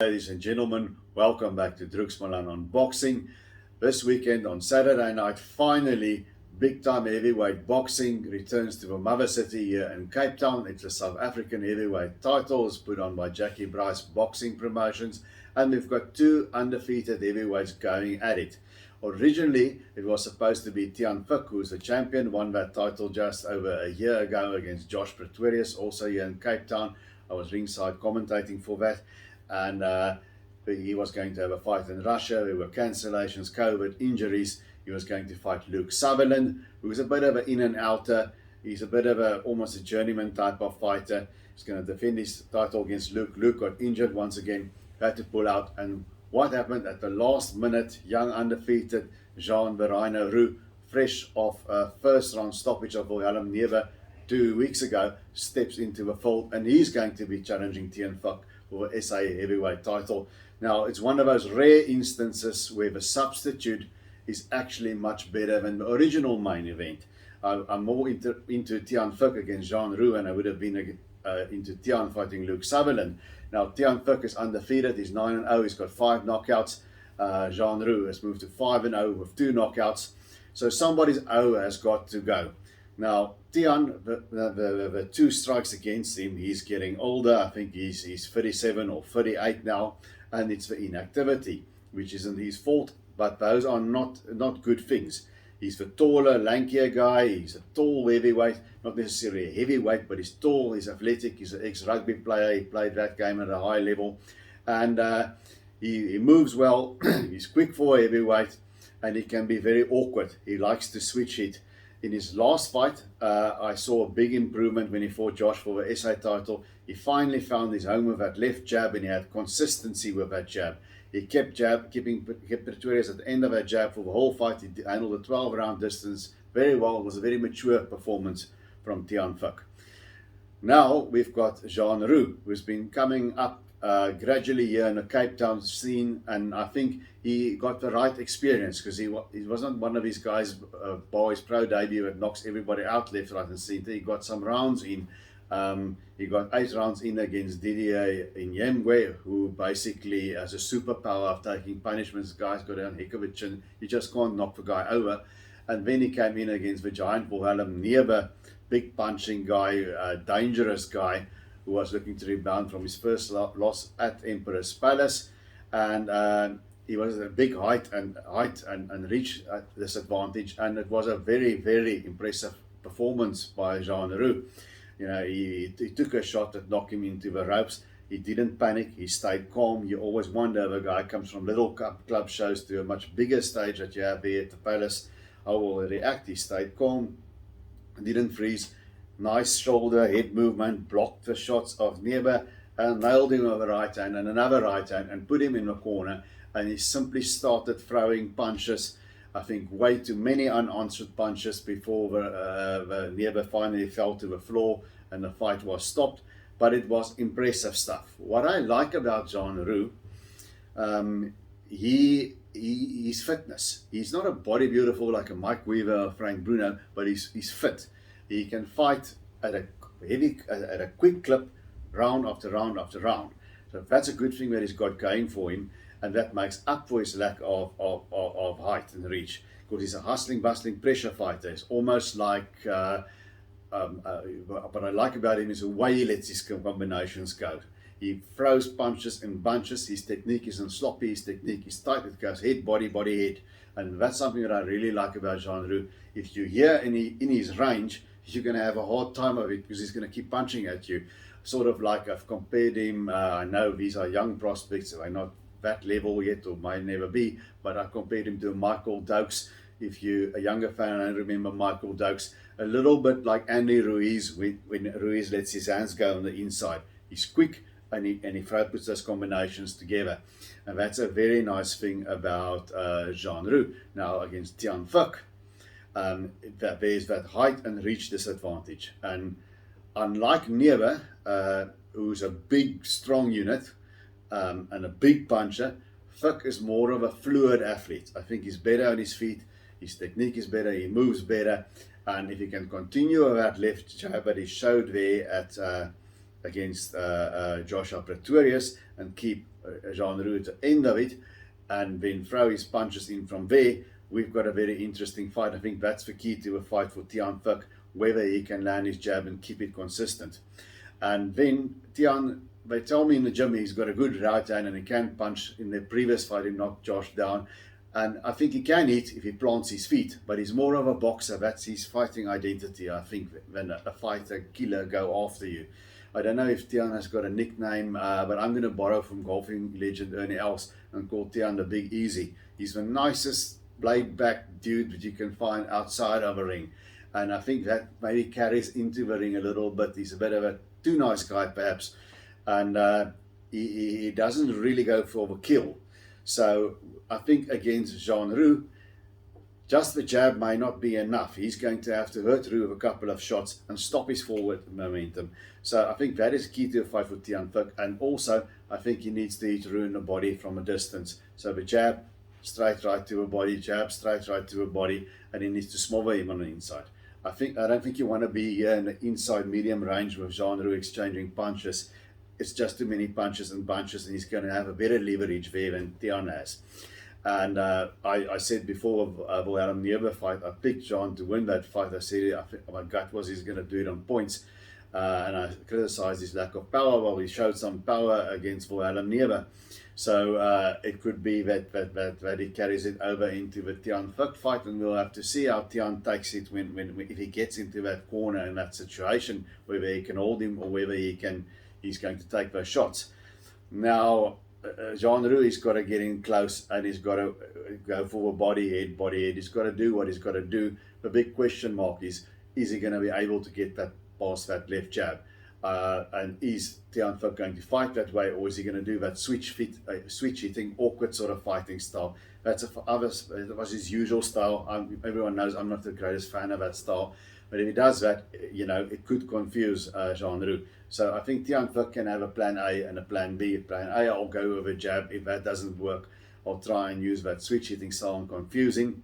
Ladies and gentlemen, welcome back to Drux Malan Unboxing. This weekend on Saturday night, finally, big time heavyweight boxing returns to the mother city here in Cape Town. It's a South African heavyweight title. It's put on by Jackie Bryce Boxing Promotions, and we've got two undefeated heavyweights going at it. Originally, it was supposed to be Tian, who's the champion, won that title just over a year ago against Josh Pretorius, also here in Cape Town. I was ringside commentating for that. And he was going to have a fight in Russia. There were cancellations, COVID, injuries. He was going to fight Luke Sutherland, who's a bit of an in and outer. He's a bit of almost a journeyman type of fighter. He's going to defend his title against Luke. Luke got injured once again, had to pull out. And what happened at the last minute? Young undefeated Juan Roux, fresh off a first round stoppage of Wilhelm Never 2 weeks ago, steps into the fold, and he's going to be challenging Tian for the SA heavyweight title. Now, it's one of those rare instances where the substitute is actually much better than the original main event. I'm more into Tian Fick against Jean Roux, and I would have been into Tian fighting Luke Sutherland. Now, Tian Fick is undefeated. He's 9-0. He's got 5 knockouts. Jean Roux has moved to 5-0 with 2 knockouts. So somebody's O has got to go. Now, Tian, the 2 strikes against him, he's getting older. I think he's 37 or 38 now, and it's the inactivity, which isn't his fault, but those are not good things. He's the taller, lankier guy. He's a tall heavyweight, not necessarily a heavyweight, but he's tall, he's athletic, he's an ex-rugby player. He played that game at a high level, and he moves well. He's quick for a heavyweight, and he can be very awkward. He likes to switch hit. In his last fight, I saw a big improvement when he fought Josh for the SA title. He finally found his home with that left jab, and he had consistency with that jab. He kept kept Pretorius at the end of that jab for the whole fight. He handled a 12-round distance very well. It was a very mature performance from Tian Fick. Now we've got Jean Roux, who's been coming up gradually here in the Cape Town scene, and I think he got the right experience, because he wasn't one of these guys, boys pro debut that knocks everybody out left, right and center. He got some rounds in. He got 8 rounds in against Didier Inyemwe, who basically has a superpower of taking punishments. The guy's got a heck of a chin. You just can't knock the guy over. And then he came in against the giant Wilhelm Never, big punching guy, dangerous guy, who was looking to rebound from his first loss at Emperor's Palace. And he was a big height and reach disadvantage, and it was a very, very impressive performance by Jean Roux. You know, he took a shot that knocked him into the ropes. He didn't panic. He stayed calm. You always wonder, if a guy comes from little club shows to a much bigger stage that you have here at the Palace, how will he react? He stayed calm, didn't freeze. Nice shoulder, head movement, blocked the shots of Neber, and nailed him with a right hand and another right hand, and put him in the corner. And he simply started throwing punches. I think way too many unanswered punches before the Neber finally fell to the floor and the fight was stopped. But it was impressive stuff. What I like about Jean Roux, his fitness. He's not a bodybuilder like a Mike Weaver or Frank Bruno, but he's fit. He can fight at a quick clip, round after round after round. So that's a good thing that he's got going for him, and that makes up for his lack of height and reach, because he's a hustling, bustling pressure fighter. It's almost like, what I like about him is the way he lets his combinations go. He throws punches in bunches. His technique isn't sloppy. His technique is tight. It goes head, body, body, head. And that's something that I really like about Jean Roux. If you're here in his range, you're going to have a hard time of it, because he's going to keep punching at you. Sort of like I've compared him, I know these are young prospects, they're not that level yet, or might never be, but I compared him to Michael Dokes. If you're a younger fan, I remember Michael Dokes, a little bit like Andy Ruiz, when Ruiz lets his hands go on the inside. He's quick, and he puts those combinations together. And that's a very nice thing about Jean Roux. Now, against Tian Fick, that there's that height and reach disadvantage. And unlike Never, who's a big, strong unit and a big puncher, Fick is more of a fluid athlete. I think he's better on his feet. His technique is better. He moves better. And if he can continue with that left jab that he showed there at against Joshua Pretorius, and keep Juan Roux at the end of it, and then throw his punches in from there, we've got a very interesting fight. I think that's the key to a fight for Tian Fick, whether he can land his jab and keep it consistent. And then Tian, they tell me in the gym he's got a good right hand and he can punch. In the previous fight he knocked Josh down, and I think he can hit if he plants his feet, but he's more of a boxer. That's his fighting identity, I think, than a fighter killer go after you. I don't know if Tian has got a nickname, but I'm going to borrow from golfing legend Ernie Els and call Tian the Big Easy. He's the nicest laid back dude that you can find outside of a ring, and I think that maybe carries into the ring a little bit. He's a bit of a too nice guy perhaps, and he doesn't really go for the kill. So I think against Juan Roux, just the jab may not be enough. He's going to have to hurt Roux with a couple of shots and stop his forward momentum. So I think that is key to a fight for Tian Fick. And also, I think he needs to hit Roux in the body from a distance. So the jab, straight right to a body, jab, straight right to a body, and he needs to smother him on the inside. I don't think you want to be here in the inside medium range with Juan Roux exchanging punches. It's just too many punches, and he's going to have a better leverage there than Tian has. And I said before the Wilhelm Niebuhr fight, I picked Juan to win that fight. I said I think my gut was he's going to do it on points, and I criticised his lack of power. Well, he showed some power against Wilhelm Niebuhr, so it could be that he carries it over into the Tian Fick fight, and we'll have to see how Tian takes it if he gets into that corner in that situation, whether he can hold him or whether he's going to take those shots. Now, Juan Roux, he's got to get in close and he's got to go for a body head. He's got to do what he's got to do. The big question mark is he going to be able to get that past that left jab? And is Tian Fick going to fight that way, or is he going to do that switch hitting, awkward sort of fighting style? That was his usual style. Everyone knows I'm not the greatest fan of that style. But if he does that, it could confuse Juan Roux. So I think Tian Fick can have a plan A and a plan B. Plan A, I'll go with a jab. If that doesn't work, I'll try and use that switch hitting style and confusing.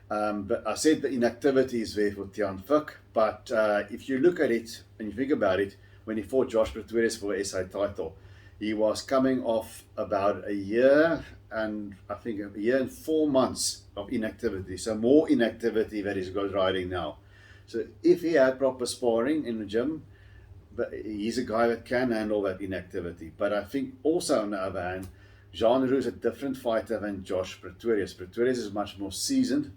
But I said the inactivity is there for Tian Fick. But if you look at it and you think about it, when he fought Josh Pretorius for the SA title, he was coming off about a year and 4 months of inactivity. So more inactivity that he's got riding now. So if he had proper sparring in the gym, but he's a guy that can handle that inactivity. But I think also on the other hand, Juan Roux is a different fighter than Josh Pretorius. Pretorius is much more seasoned,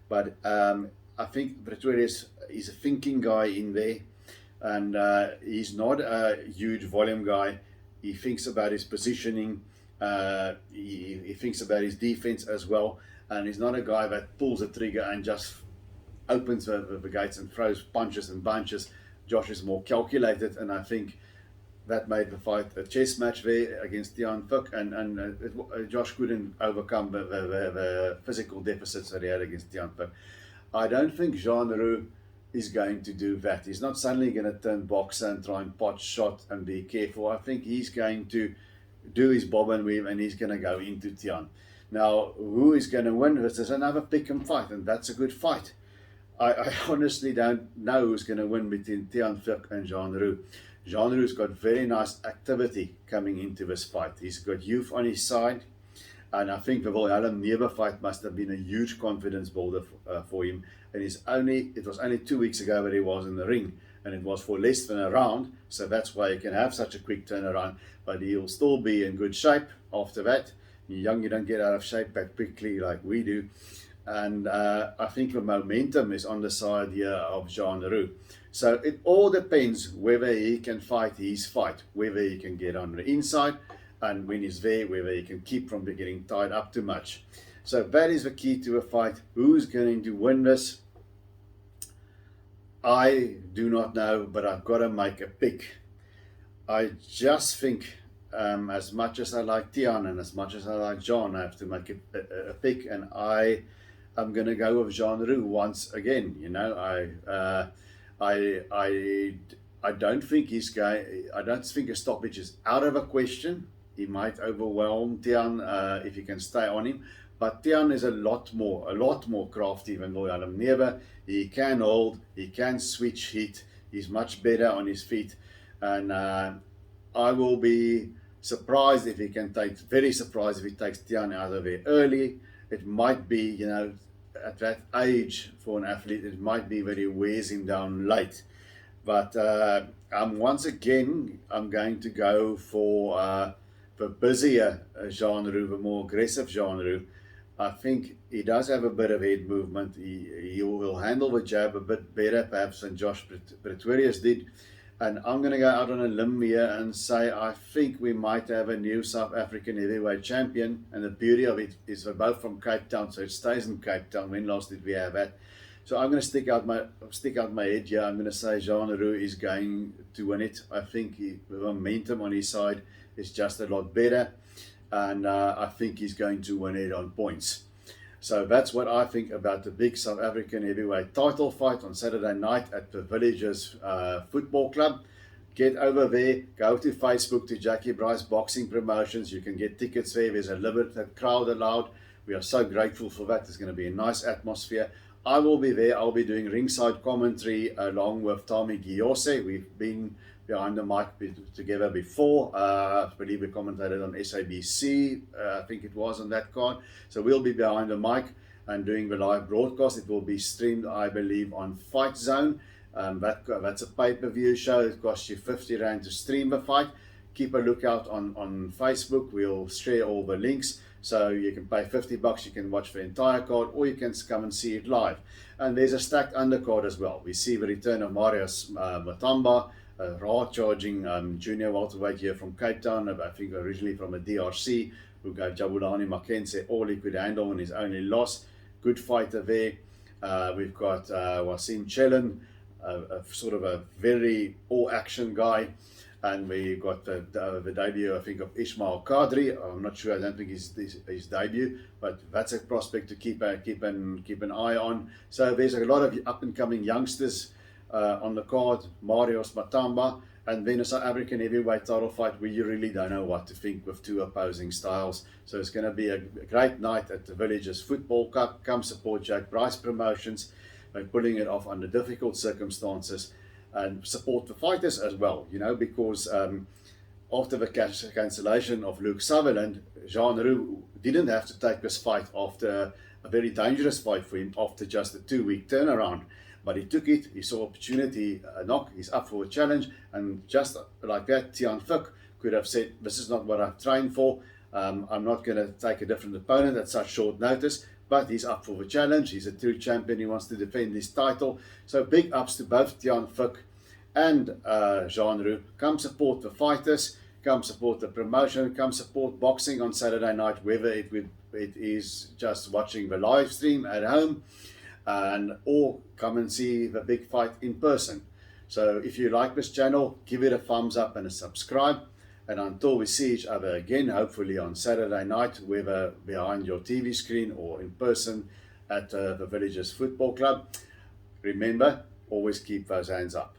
but I think Pretorius is a thinking guy in there, and he's not a huge volume guy. He thinks about his positioning, he thinks about his defense as well, and he's not a guy that pulls the trigger and just opens the gates and throws punches and bunches. Josh is more calculated, and I think that made the fight a chess match there against Tian Fick, and Josh couldn't overcome the physical deficits that he had against Tian Fick. I don't think Juan Roux is going to do that. He's not suddenly going to turn boxer and try and pot shot and be careful. I think he's going to do his bob and weave, and he's going to go into Tian. Now, who is going to win? This is another pick and fight, and that's a good fight. I honestly don't know who's going to win between Tian Fick and Juan Roux. Juan Roux's got very nice activity coming into this fight. He's got youth on his side, and I think the Wilhelm Niebuhr fight must have been a huge confidence builder for him. And it was only 2 weeks ago that he was in the ring, and it was for less than a round, so that's why he can have such a quick turnaround. But he'll still be in good shape after that. You're young, you don't get out of shape that quickly like we do. And I think the momentum is on the side here of Juan Roux. So it all depends whether he can fight his fight, whether he can get on the inside, and when he's there, whether he can keep from getting tied up too much. So that is the key to a fight. Who's going to win this? I do not know, but I've got to make a pick. I just think, as much as I like Tian and as much as I like John, I have to make a pick, and I'm going to go with Juan Roux once again. I don't think I don't think a stoppage is out of a question. He might overwhelm Tian if he can stay on him. But Tian is a lot more crafty than Wilhelm Niebuhr. He can hold, he can switch hit. He's much better on his feet, and I will be surprised if he can take, very surprised if he takes Tian out of there early. It might be, you know, at that age for an athlete, it might be that he wears him down late. But once again, I'm going to go for the busier Jean Roux, the more aggressive Jean Roux. I think he does have a bit of head movement. He will handle the jab a bit better, perhaps, than Josh Pretorius did. And I'm going to go out on a limb here and say I think we might have a new South African heavyweight champion. And the beauty of it is they're both from Cape Town, so it stays in Cape Town. When last did we have that? So I'm going to stick out my head here. I'm going to say Jean Roux is going to win it. I think the momentum on his side is just a lot better, and I think he's going to win it on points. So that's what I think about the big South African heavyweight title fight on Saturday night at the Villagers Football Club. Get over there, go to Facebook to Jackie Bryce Boxing Promotions. You can get tickets there. There's a limited crowd allowed. We are so grateful for that. It's going to be a nice atmosphere. I will be there. I'll be doing ringside commentary along with Tommy Giose. We've been behind the mic together before. I believe we commentated on SABC, I think it was on that card. So we'll be behind the mic and doing the live broadcast. It will be streamed, I believe, on Fight Zone. That's a pay-per-view show. It costs you 50 Rand to stream the fight. Keep a lookout on Facebook. We'll share all the links. So you can pay $50, you can watch the entire card, or you can come and see it live. And there's a stacked undercard as well. We see the return of Marius Matamba, a raw-charging junior welterweight here from Cape Town, I think originally from a DRC, who gave Jabulani Mackenzie all he could handle in his only loss. Good fighter there. We've got Wasim Chelen, sort of a very all-action guy. And we got the debut, I think, of Ismail Kadri. I'm not sure, I don't think his debut, but that's a prospect to keep an eye on. So there's a lot of up-and-coming youngsters on the card. Marius Matamba, and then a South African heavyweight title fight where you really don't know what to think with two opposing styles. So it's going to be a great night at the Villagers Football Cup. Come support Jack Bryce Promotions by pulling it off under difficult circumstances. And support the fighters as well, you know, because after the cancellation of Luke Sutherland, Jean Roux didn't have to take this fight after a very dangerous fight for him after just a 2-week turnaround. But he took it, he saw opportunity, knock, he's up for a challenge, and just like that, Tian Fick could have said, this is not what I've trained for, I'm not going to take a different opponent at such short notice. But he's up for the challenge. He's a true champion. He wants to defend his title. So big ups to both Tian Fick and Jean Roux. Come support the fighters. Come support the promotion. Come support boxing on Saturday night, whether it is just watching the live stream at home, or come and see the big fight in person. So if you like this channel, give it a thumbs up and a subscribe. And until we see each other again, hopefully on Saturday night, whether behind your TV screen or in person at the Villagers Football Club, remember, always keep those hands up.